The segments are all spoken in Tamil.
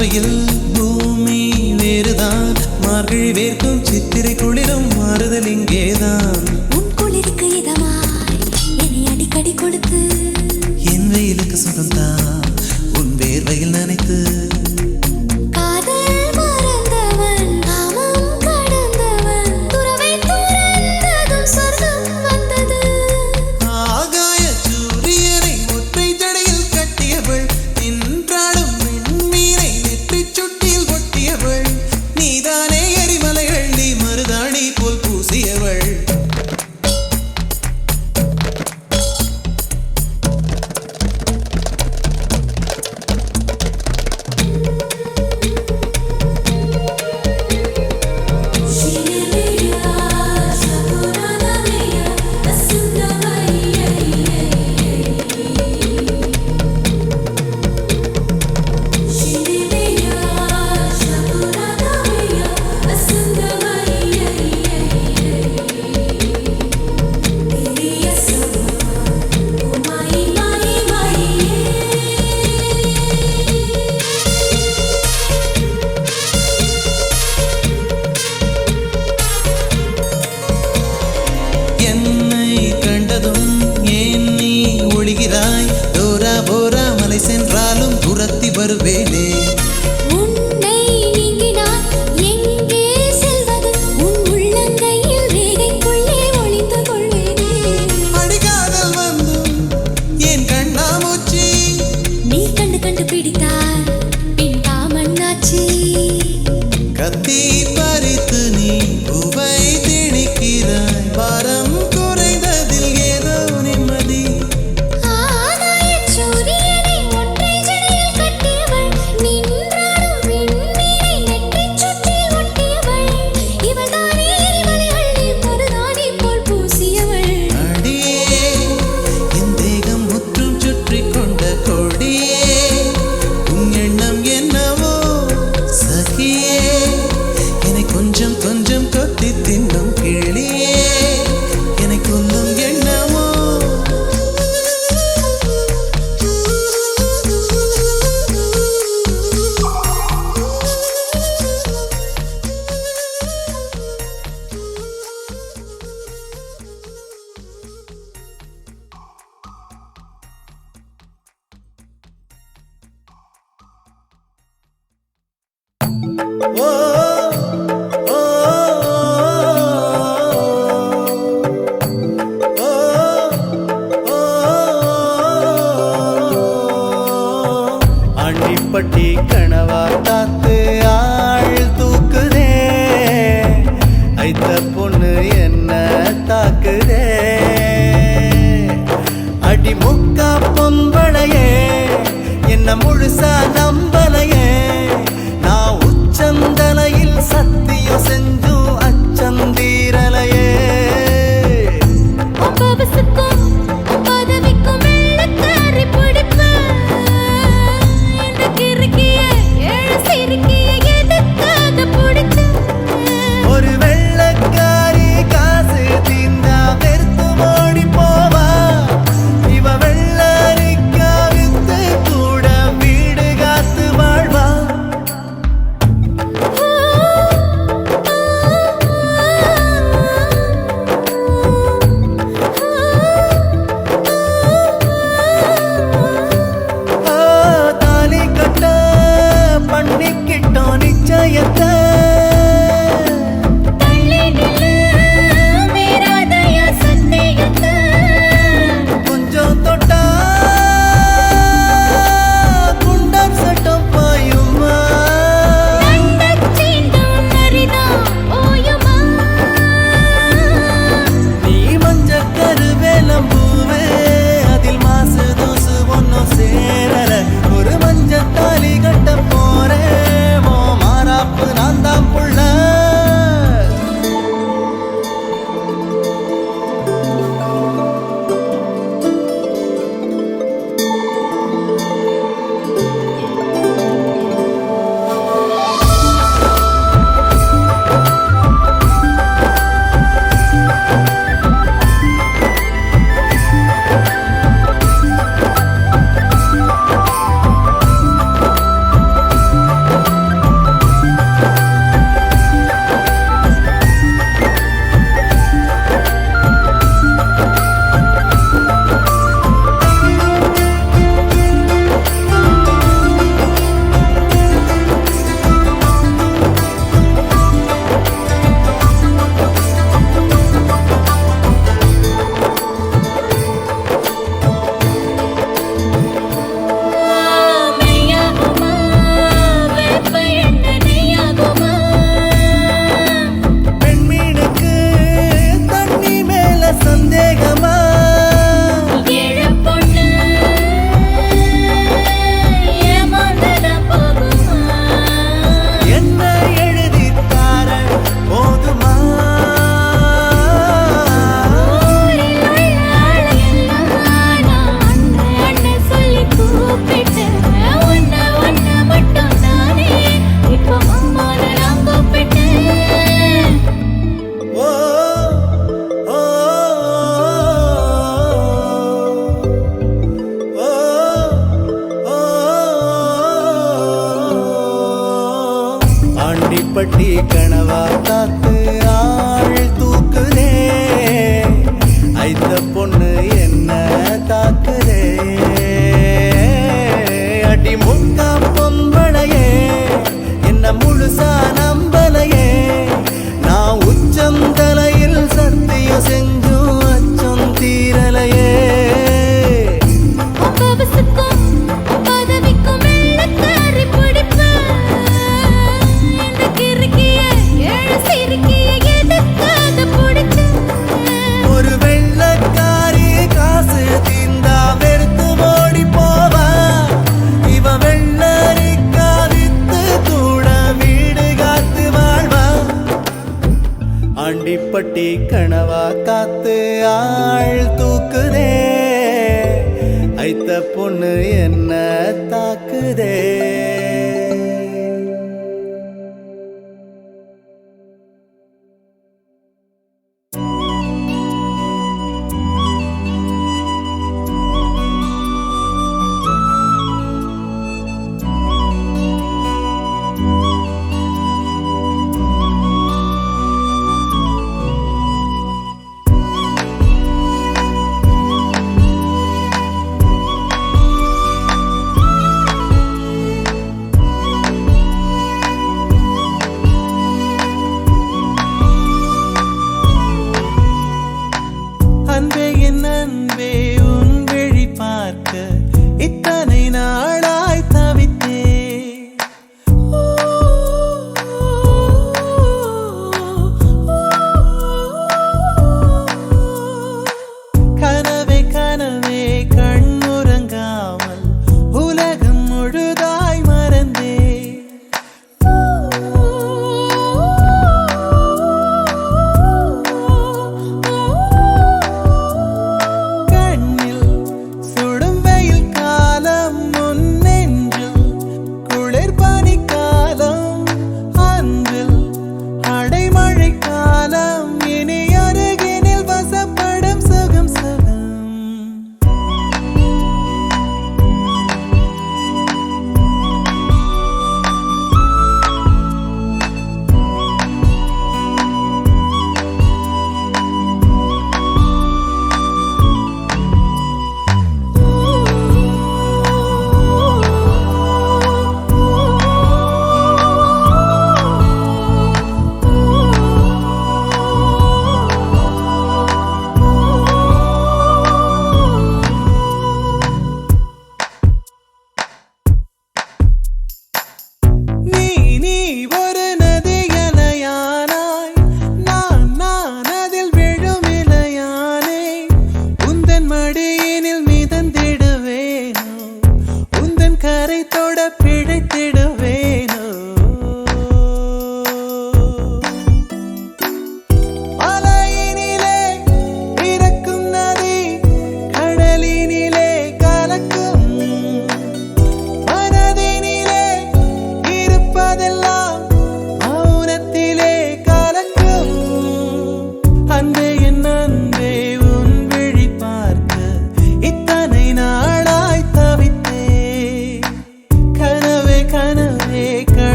பார்வையில் பூமி வேறுதான், மார்கழி வேர்க்கும் சித்திரை குளிரும் மாறுதல் இங்கேதான். உன் குளிருக்கு இதமாய் என்னை அடிக்கடி கொடுத்து என் வெயிலுக்கு சுகம்தான் உன் வேர்வையில் நனைத்து. டோரா போரா மலை சென்றாலும் துரத்தி வருவேனே. உன்னை நீங்கினான் எங்கே செல்வது, உன் உள்ளங்கையில் வேகைக்குள்ளே ஒளிந்து கொள்வேனே. அடிகாதல் வந்தும் என் கண்ணாமூச்சி, நீ கண்டு கண்டு பிடித்தால் பின் காமண்ணாச்சி. கத்தி பறித்து நீ பூவை திணிக்கிறாய், பாரம் குறைந்ததில் ஏதோ நிம்மதி. ஆண்டிப்பட்டி கனவா காத்து ஆள் தூக்குதே, ஐத்த பொண்ணு என்ன தாக்குதே. அடி முக்கா பொம்பளையே என்ன முழுசா நம்பலையே, நான் உச்சந்தலையில் சத்தியம் செஞ்சும் அச்சந்தீரலையே. ஒரு வெள்ளக்காரி காசு தீந்தா வெறுத்து ஓடி போவா, இவ வெள்ளரிக்கா வித்து கூட வீடு காத்து ஆண்டிப்பட்டி கனவா காத்து ஆள் தூக்குதே ஐத்த பொண்ணு என்ன தாக்குதே அடி முக்கா பொம்பளையே என்ன முழுசா நம்பலையே நான் உச்சம் தலையில் சத்தியம் செஞ்சும் அச்சம் தீரலையே ஒரு வெள்ளக்காரி காசு தீந்தா வெறுத்து ஓடி போவா இவ வெள்ளரிக்கா வித்து கூட வீடு காத்து வாழ்வா ஆண்டிப்பட்டி கனவா காத்து ஆள் தூக்குதே ஐத்த பொண்ணு என்ன தாக்குதே அன்பே என் அன்பே உன் விழி பார்க்க இத்தனை நாளாய் தவித்தே கனவே கனவே கண்ணுறங்காமல் உலகம் முழுதாய் மறந்தே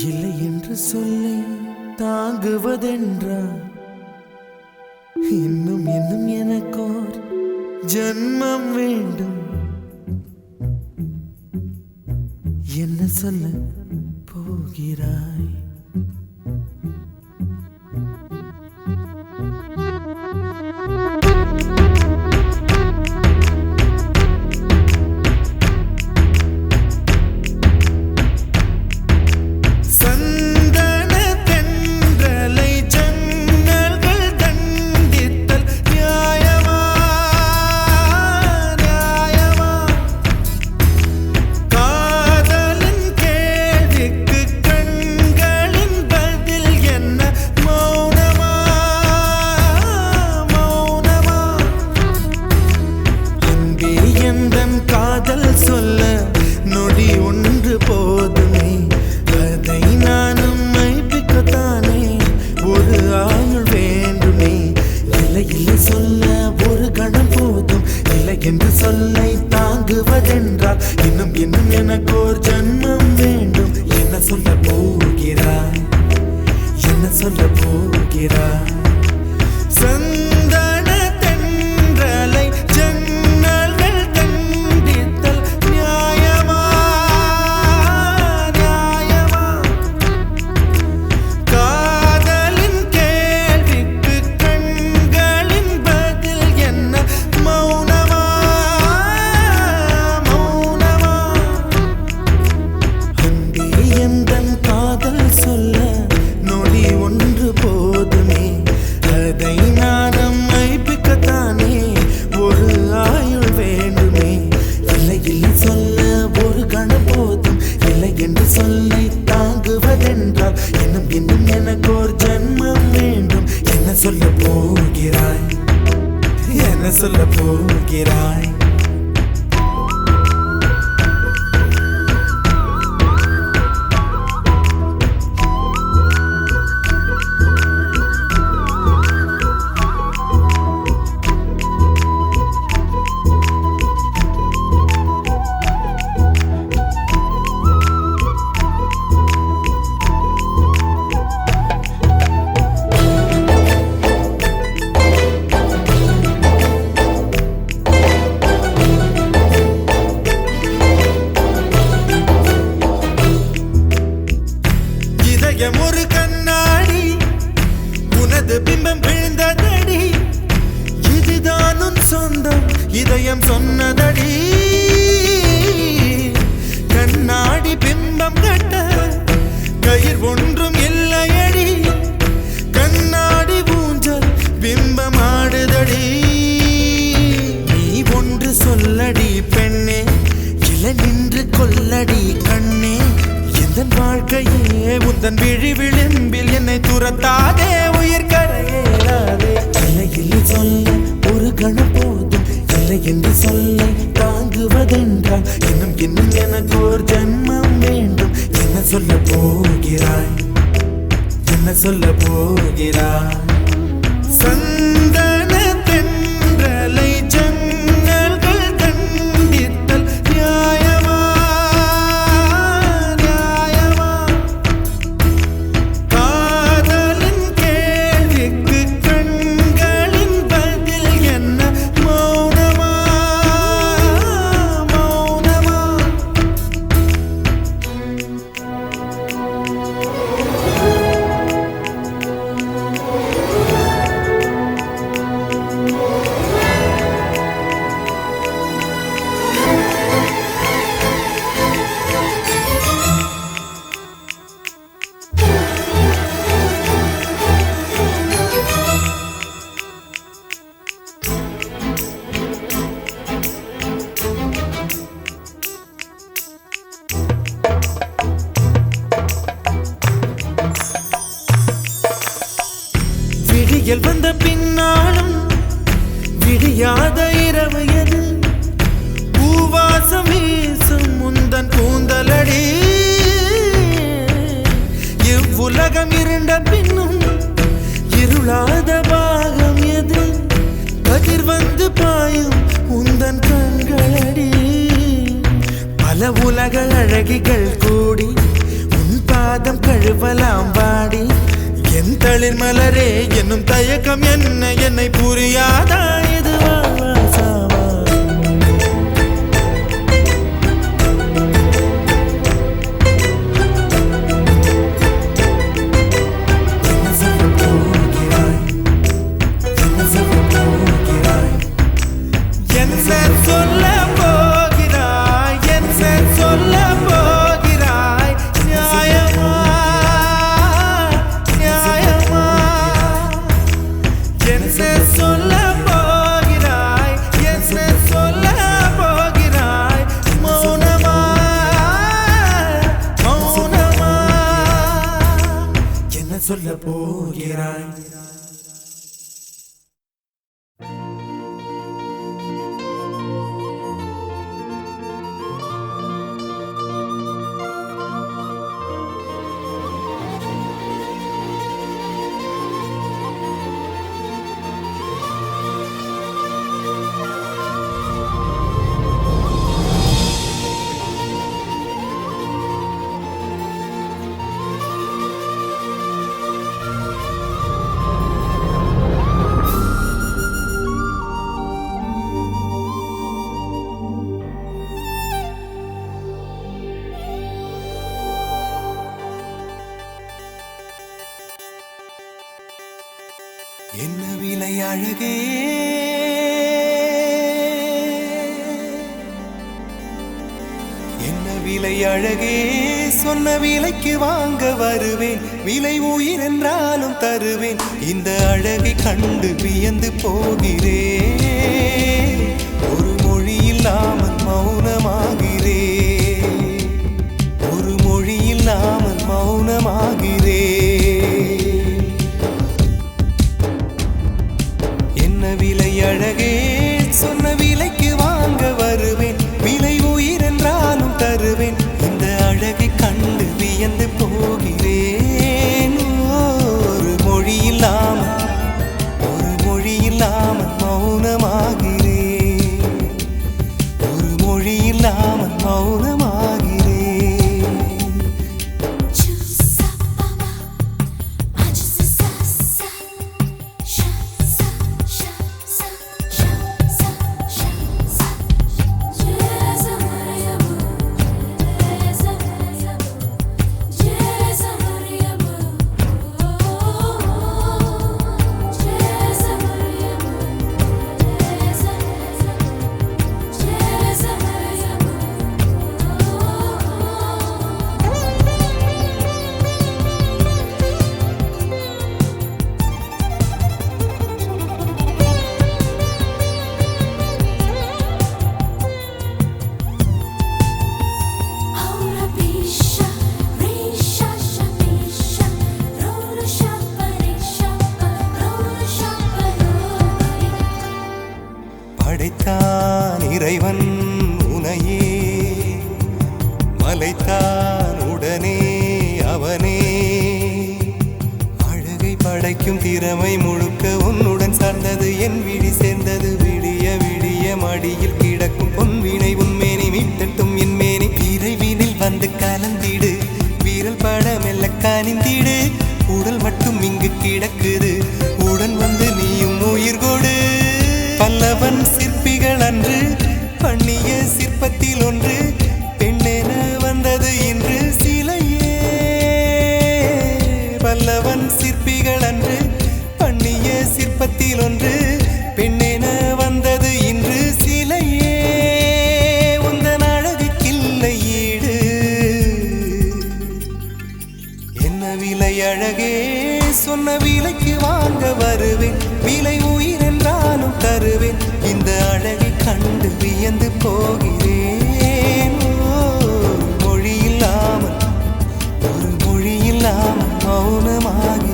இல்லை என்று சொல்லை தாங்குவதென்றா இன்னும் இன்னும் எனக்கோர் ஜன்மம் வேண்டும் என்ன சொல்ல போகிறாய் சொல்ல நொடி ஒன்று போதுமே அதை நானும் மைப்பிக்கத்தானே ஒரு ஆயுள் வேண்டுமே இல்லை இல்லை சொல்ல ஒரு கணம் போதும் இல்லை என்று சொல்லை தாங்குவதென்றால் இன்னும் இன்னும் எனக்கு ஒரு ஜன்மம் வேண்டும் என்ன சொல்ல போகிறாய் என்ன சொல்ல போகிறாய் சந்தன தென்றலை ஜன்னல்கள் கண்டித்தல் நியாயமா நியாயமா காதலின் கேள்விக்கு கண்களின் பதில் என்ன மௌனமா மௌனமா அன்பே எந்தன் காதல் சொல்ல நொடி ஒன்று போதுமே அதை நானும் மைப்பிக்கத்தானே ஒரு ஆயுள் வேண்டுமே இல்லை இல்லை சொல்ல ஒரு கணம் போதும் இல்லை என்று சொல்லை தாங்குவதென்றால் இன்னும் இன்னும் எனக்கு ஒரு ஜன்மம் வேண்டும் என்ன சொல்ல போகிறாய் என்ன சொல்ல போகிறாய் ஒரு கண்ணாடி உனது பிம்பம் விழுந்ததடி இதுதானும் சொந்தம் இதயம் சொன்னதடி கண்ணாடி பிம்பம் கட்ட கயிர் ஒன்றும் இல்லையடி கண்ணாடி ஊஞ்சல் பிம்பம் ஆடுதடி நீ ஒன்று சொல்லடி பெண்ணே இல நின்று கொல்லடி கண்ணே எந்தன் வாழ்க்கையே உந்தன் விழி விளிம்பில் என்னை துரத்தாதே உயிர் கரையேறாதே இல்லை இல்லை சொல்ல ஒரு கணம் போதும் இல்லை என்று சொல்ல தாங்குவதென்றால் இன்னும் இன்னும் எனக்கு ஒரு ஜன்மம் வேண்டும் என்ன சொல்ல போகிறாய் என்ன சொல்ல போகிறாய் சந்தன தென்றலை ஜன்னல்கள் கண்டித்தல் நியாயமா விடியல் வந்த பின்னாலும் விடியாத இரவு எது பூவாசம் வீசும் முந்தன் கூந்தலடி இவ்வுலகம் இருண்ட பின்னும் இருளாத பாகம் எது கதிர் வந்து பாயும் உந்தன் கண்களடி பல உலக அழகிகள் கூடி உன் பாதம் இதழின் மலரே என்னும் தயக்கம் என்ன என்னை புரியாதா இதுவா சாவா சொல்ல போகிறாய் என்ன சொல்ல போகிறாய் நியாயமா நியாயமா என்ன சொல்ல போகிறாய் என்ன சொல்ல போகிறாய் மௌனமா மௌனமா என்ன சொல்ல போகிறாய் என்ன விலை அழகே என்ன விலை அழகே சொன்ன விலைக்கு வாங்க வருவேன் விலை உயிர் என்றாலும் தருவேன் இந்த அழகை கண்டு வியந்து போகிறேன் ஒரு மொழி இல்லாமல் மௌனமாகிறேன் ஒரு மொழி இல்லாமல் மௌனமாகிறேன் விலை அழகே சொன்ன விலைக்கு வாங்க வருவேன் விலை உயிர் என்றாலும் தருவேன் இந்த அழகை கண்டு வியந்து போகிறேன் ஒரு மொழி இல்லாமல் மௌனமாகிறேன் ஒரு மொழி இல்லாமல் மௌனமாகிறேன் படைத்தான் இறைவன் உனையே மலைத்தான் உடனே அவனே அழகை படைக்கும் திறமை முழுக்க உன்னுடன் சார்ந்தது என் விழி சேர்ந்தது விடிய விடிய மடியில் கிடக்கும் பொன்வினை உன்மேனி மீட்டட்டும் என் மேனி இறைவினில் வந்து கலந்திடு வீரல் பட மெல்ல காணிந்திடு உடல் மட்டும் இங்கு கிடக்குது உடன் வந்து நீயும் உயிர் கொடு பல்லவன் சிற்பிகள் அன்று பண்ணிய சிற்பத்தில் ஒன்று பெண்ணென வந்தது இன்று சிலையே பல்லவன் சிற்பிகள் அன்று பண்ணிய சிற்பத்தில் ஒன்று பெண்ணென வந்தது இன்று சிலையே உந்தன் அழகுக்கில்லை ஈடு என்ன விலை அழகே சொன்ன விலைக்கு வாங்க வருவேன் விலை உயிர் என்றாலும் தருவேன் இந்த அழகை கண்டு வியந்து போகிறேன் மொழி இல்லாமல் மௌனமாகிறேன்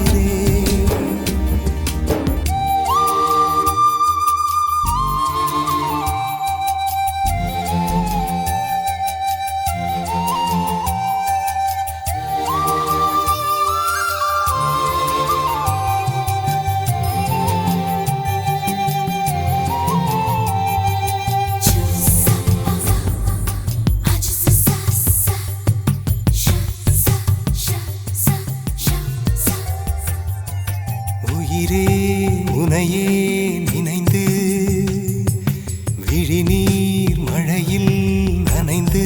உனையே நினைந்து விழிநீர் மழையில் நனைந்து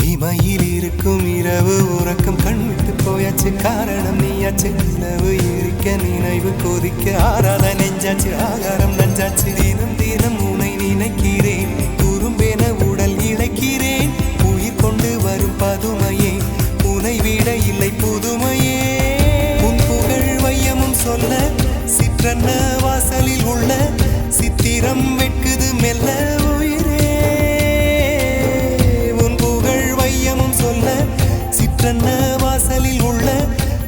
இமையில் இருக்கும் இரவு உறக்கம் கண்விட்டு போயாச்சு காரணம் நீயாச்சு நிலவு இருக்க நினைவு கொதிக்க ஆறாத நெஞ்சாச்சு ஆகாரம் நஞ்சாச்சு தினம் தினம் உனை நினைக்கிறேன் குறும்பென உடல் இழைக்கிறேன் உயிர் கொண்டு வரும் பதுமையே உனை விட இல்லை புதுமையே உன் புகழ் வையமும் சொல்ல சிற்றன்ன வாசலில் உள்ள சித்திரம் வெட்குது மெல்ல உயிரே உன் புகழ் வையமும் சொல்ல சிற்றன்ன வாசலில் உள்ள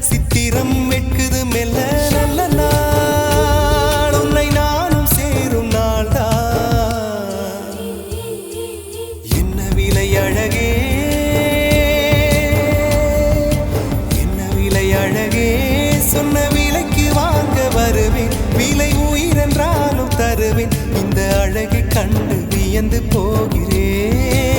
சித்திரம் வெட்குது மெல்ல நல்ல நாள் உன்னை நானும் சேரும் நாள்தான் என்ன விலை அழகே அழகே சொன்ன விலைக்கு வாங்க வருவேன் விலை உயிரென்றாலும் தருவேன் இந்த அழகை கண்டு வியந்து போகிறேன்